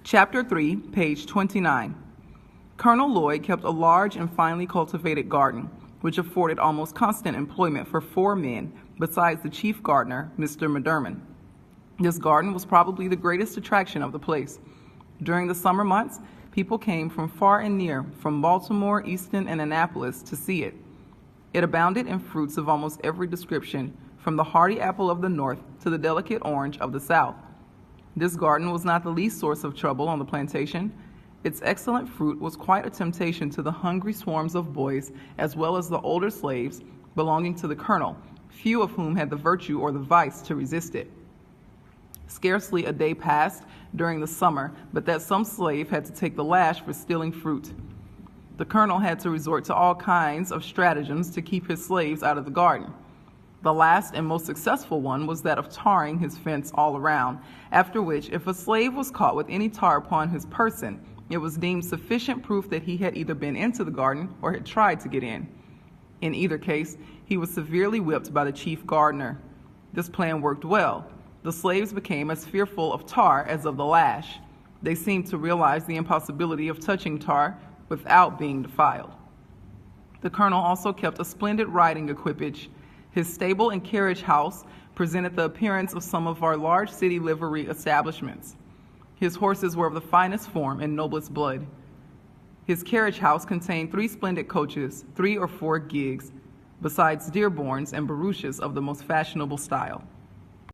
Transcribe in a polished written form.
Chapter 3, page 29. Colonel Lloyd kept a large and finely cultivated garden, which afforded almost constant employment for 4 men, besides the chief gardener, Mr. McDermott. This garden was probably the greatest attraction of the place. During the summer months, people came from far and near, from Baltimore, Easton, and Annapolis, to see it. It abounded in fruits of almost every description, from the hardy apple of the North to the delicate orange of the South. This garden was not the least source of trouble on the plantation. Its excellent fruit was quite a temptation to the hungry swarms of boys, as well as the older slaves belonging to the colonel, few of whom had the virtue or the vice to resist it. Scarcely a day passed during the summer but that some slave had to take the lash for stealing fruit. The colonel had to resort to all kinds of stratagems to keep his slaves out of the garden. The last and most successful one was that of tarring his fence all around, after which, if a slave was caught with any tar upon his person, it was deemed sufficient proof that he had either been into the garden or had tried to get in. In either case, he was severely whipped by the chief gardener. This plan worked well. The slaves became as fearful of tar as of the lash. They seemed to realize the impossibility of touching tar without being defiled. The colonel also kept a splendid riding equipage. His stable and carriage house presented the appearance of some of our large city livery establishments. His horses were of the finest form and noblest blood. His carriage house contained 3 splendid coaches, 3 or 4 gigs, besides Dearborns and barouches of the most fashionable style.